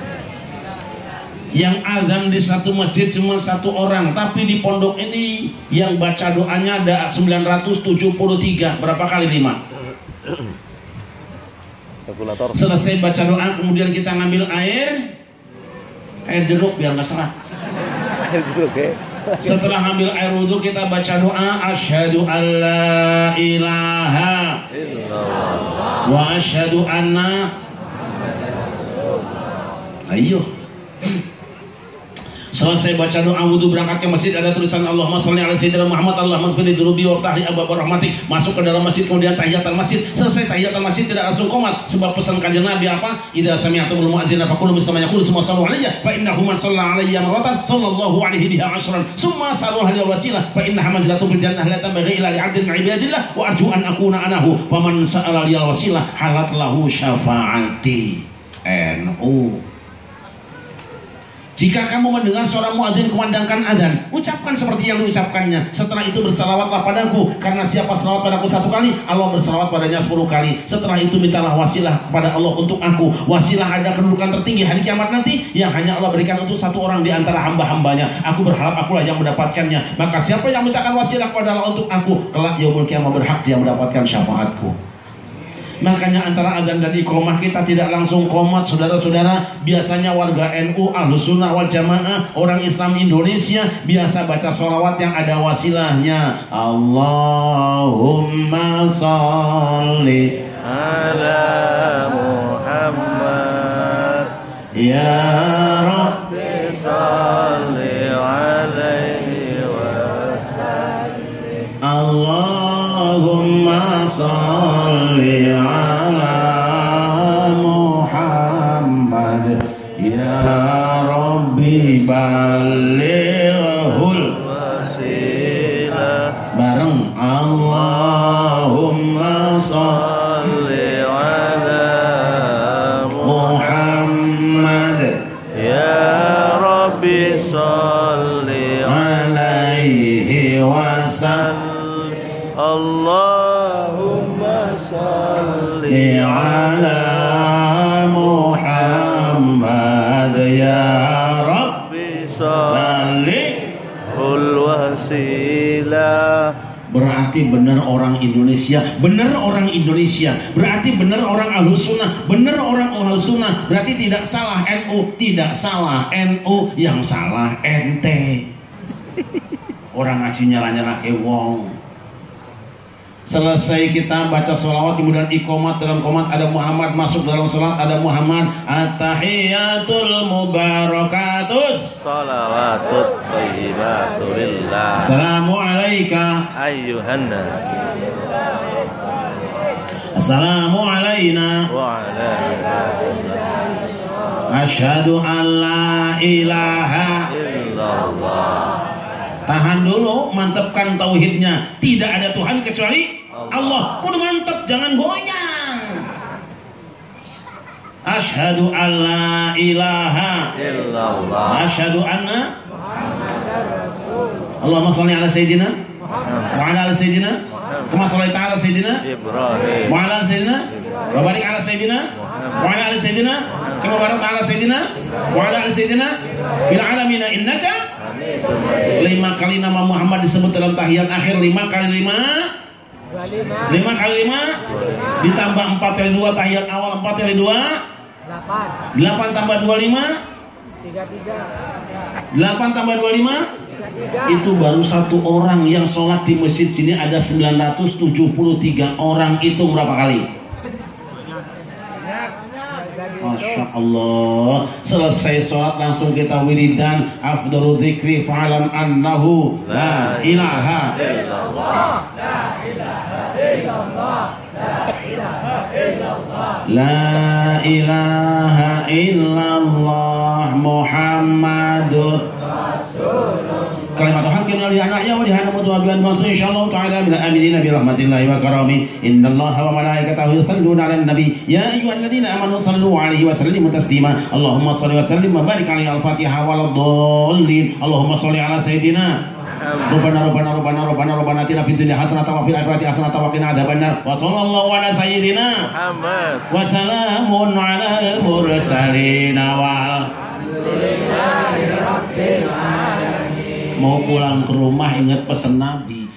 Yang adzan di satu masjid cuma 1 orang, tapi di pondok ini yang baca doanya ada 973. Berapa kali 5? Selesai baca doa kemudian kita ngambil air jeruk biar nggak salah. Setelah ambil air wudhu kita baca doa asyhadu alla ilaha illallah wa asyhadu anna ayo. Selesai baca doa wudhu berangkat ke masjid ada tulisan Allahumma sholli ala sayyidina Muhammad Allahumma ighfir li dzunubi waftah li abwaab rahmatik. Masuk ke dalam masjid kemudian tahiyatul masjid. Selesai tahiyatul masjid tidak langsung qomat sebab pesan kanjeng Nabi apa? Idza sami'tumul mu'adzina faqulu misla ma yaqulu summa sallu alayya fa innahu man shalla alayya marratan sallallahu alaihi biha 10 summa sallu alaihi wasilah fa innaha manzilatun fil jannah la tambaghi illa li 'abdin min ibadillah wa arju an akuna anahu faman sa'ala liyal wasilah halat lahu syafaati. NU. Jika kamu mendengar suara muadzin kumandangkan adzan, ucapkan seperti yang diucapkannya. Setelah itu bersalawatlah padaku, karena siapa salawat padaku 1 kali, Allah bersalawat padanya 10 kali. Setelah itu mintalah wasilah kepada Allah untuk aku. Wasilah ada kedudukan tertinggi hari kiamat nanti yang hanya Allah berikan untuk 1 orang di antara hamba-hambanya. Aku berharap akulah yang mendapatkannya. Maka siapa yang mintakan wasilah kepada Allah untuk aku, kelak yaumul kiamah berhak dia mendapatkan syafaatku. Makanya antara adzan dan iqamah kita tidak langsung qomat, saudara-saudara. Biasanya warga NU, Ahlus Sunnah wal Jamaah, orang Islam Indonesia biasa baca sholawat yang ada wasilahnya. Allahumma sholli ala Muhammad ya Rabbi sholli alaihi wasallim. Allahumma sholli ala Muhammad ya Rabbi ballighul wasilah. Bareng Allahumma sholli ala Muhammad ya Rabbi sholli alaihi wasallam. Allahumma sholli ala Muhammad ya Rabbi sholli wasilah. Berarti benar orang Indonesia, benar orang Indonesia. Berarti benar orang Ahlus Sunnah, benar orang Ahlus Sunnah. Berarti tidak salah NU, tidak salah NU, yang salah ente. Orang ngaji nyala-nyala ke wong. Selesai kita baca sholawat kemudian iqamat, dalam qomat ada Muhammad, masuk dalam sholat ada Muhammad. At-tahiyatul mubarakatus Salawatut thayyibatu lillah. Assalamu alayka Ayyuhan nabi. Assalamu alayna Wa ala asyhadu an la ilaha illallah. Tahan dulu, mantapkan tauhidnya. Tidak ada Tuhan kecuali Allah. Kudu mantap, jangan goyang. Asyhadu an la ilaha Illallah. asyhadu anna Allahumma sholli ala sayyidina wa ala ali sayyidina kama shallaita ala sayyidina Ibrahim. wa ala ali sayyidina wa barik ala sayyidina wa ala ali sayyidina kama barakta ala sayyidina wa ala ali sayyidina fil alamin innaka. 5 kali nama Muhammad disebut dalam tahiyat akhir. 5 kali 5 5 kali 5 ditambah 4 kali 2 tahiyat awal 4 kali 2 8 tambah 25 33 8 tambah 25 itu baru 1 orang yang sholat di masjid sini ada 973 orang. Itu berapa kali? Masya Allah. Selesai sholat langsung kita wiridan. Afdalu dzikri fa'lam annahu la ilaha illallah. La ilaha illallah. La ilaha illallah Muhammadur Rasulullah. Kalimat haqqin li anaya wa lihana mutawabian wa insyaallah ta'ala bil aminin bi rahmatillahi wa karami. Innallaha wa malaikatahu yusalluna 'alan nabi ya ayyuhalladzina amanu sallu 'alaihi wa sallimu taslima. Allahumma shalli wa sallim wa barik 'alaihi al-Fatihah wal dhallin. Allahumma shalli 'ala sayyidina Rabbana atina fid dunya hasanatan wa fil akhirati hasanatan wa qina adzabannar. Wa sallallahu ala sayyidina Muhammad wa salamun 'alal mursalin walhamdulillahi rabbil alamin. Mau pulang ke rumah ingat pesan Nabi.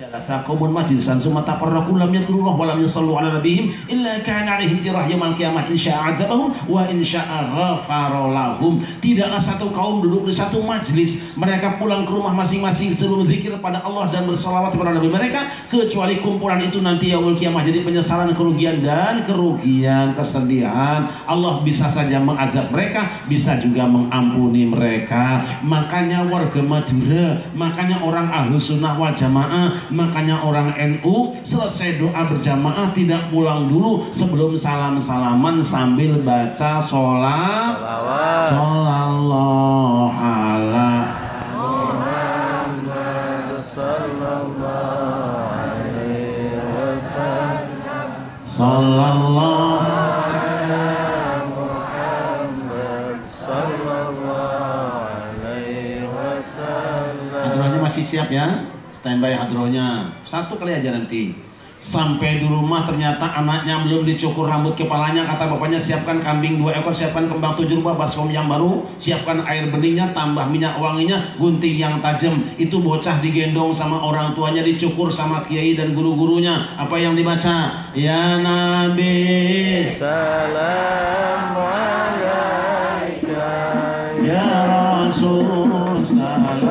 Jalasa-qaumun majlisan summa tafarraqu lam yadhkurullah wa lam yusallu 'ala nabiyihim illa kana 'alaihim dirah yaumil qiyamah in syaa 'adzabahum wa in syaa ghafara lahum. Tidaklah satu kaum duduk di satu majlis, mereka pulang ke rumah masing-masing sebelum zikir pada Allah dan bersalawat kepada Nabi mereka, kecuali kumpulan itu nanti yaumul qiyamah jadi penyesalan, kerugian dan kesedihan. Allah bisa saja mengazab mereka, bisa juga mengampuni mereka. Makanya warga Madura, makanya orang Ahlus Sunnah wal Jamaah, makanya orang NU selesai doa berjamaah tidak pulang dulu sebelum salam-salaman sambil baca sallallahu ala Muhammad sallallahu alaihi wasallam sallallahu ala Muhammad sallallahu alaihi wasallam. Hadrohnya masih siap ya? Standby hadrohnya. Satu kali aja nanti. Sampai di rumah ternyata anaknya belum dicukur rambut kepalanya, kata bapaknya siapkan kambing 2 ekor, siapkan kembang 7 rupa, baskom yang baru, siapkan air beningnya, tambah minyak wanginya, gunting yang tajam. Itu bocah digendong sama orang tuanya, dicukur sama kiai dan guru-gurunya. Apa yang dibaca? Ya Nabi salam alaika, ya Rasul salam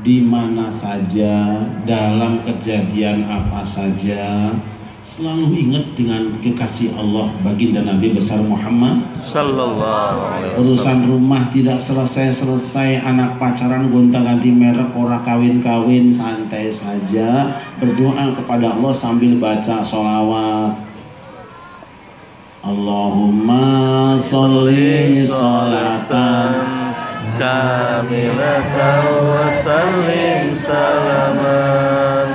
di mana saja, dalam kejadian apa saja, selalu ingat dengan kekasih Allah baginda Nabi besar Muhammad sallallahu alaihi wasallam. Urusan rumah tidak selesai-selesai, anak pacaran gonta-ganti merek, ora kawin-kawin, santai saja, berdoa kepada Allah sambil baca sholawat. Allahumma sholli sholatan kamilatan wa sallim salaman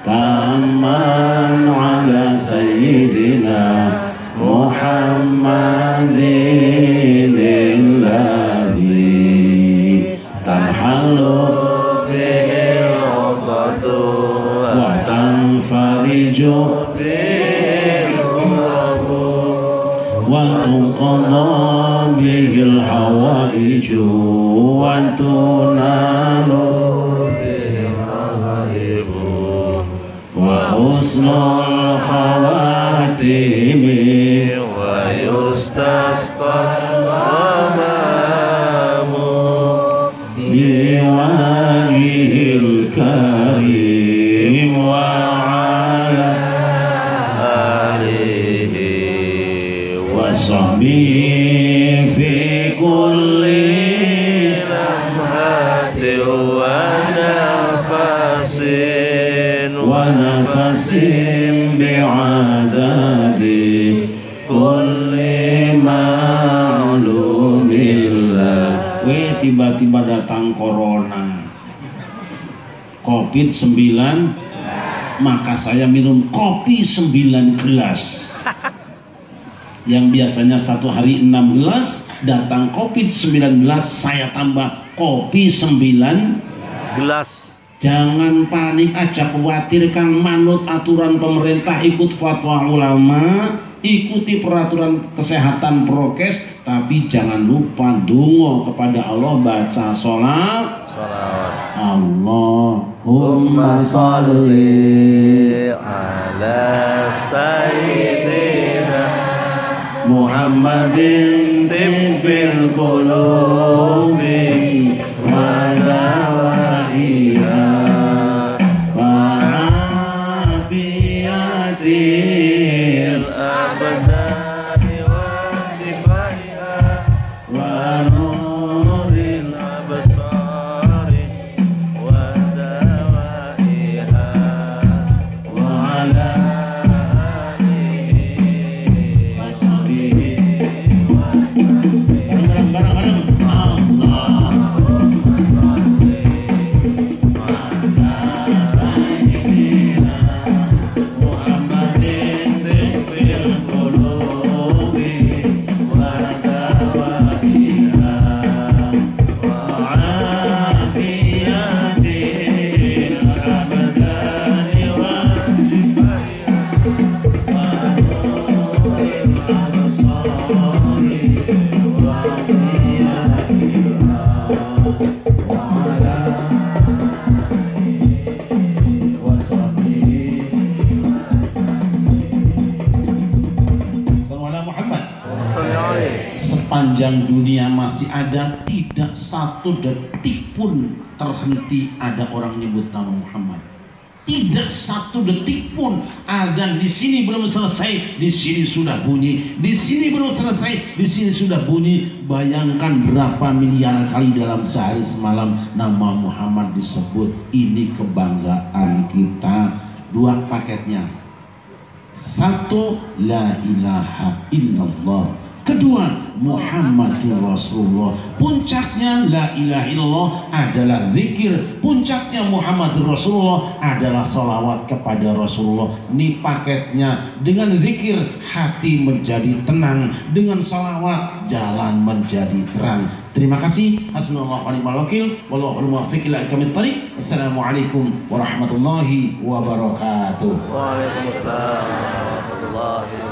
tamman ala sayyidina Muhammadin alladhi تقضى به الحوائج وتنال به الرغائب وحسن الخواتيم ويستسقى الغمام بوجهه الكريم وعلى آله وصحبه في كل لمحة ونفس بعدد كل معلوم الله. Tiba-tiba datang corona COVID-19, maka saya minum kopi 9 gelas. Yang biasanya satu hari 6 gelas, datang COVID-19 saya tambah kopi 9 gelas. Jangan panik aja, khawatir Kang, manut aturan pemerintah, ikut fatwa ulama, ikuti peraturan kesehatan prokes, tapi jangan lupa donga kepada Allah, baca sholat. Allahumma sholli ala sayyidina Muhammadin tibbil qulubi wa dawaiha wa afiyatil abdani wa sifaiha wa nuril absari wa dawaiha wa ala sepanjang dunia masih ada, tidak satu detik pun terhenti ada orang nyebut nama Muhammad. Tidak satu detik pun. Adzan di sini belum selesai, di sini sudah bunyi. Di sini belum selesai, di sini sudah bunyi. Bayangkan berapa miliar kali dalam sehari semalam nama Muhammad disebut. Ini kebanggaan kita. 2 paketnya. 1, la ilaha illallah. Kedua, Muhammadur Rasulullah. Puncaknya la ilaha illallah adalah zikir. Puncaknya Muhammadur Rasulullah adalah salawat kepada Rasulullah. Ini paketnya. Dengan zikir hati menjadi tenang, dengan salawat jalan menjadi terang. Terima kasih. Hasbunallahu wa ni'mal wakil. Wallahul muwaffiq ila aqwamit thoriq. Assalamualaikum warahmatullahi wabarakatuh. Waalaikumsalam warahmatullahi wabarakatuh.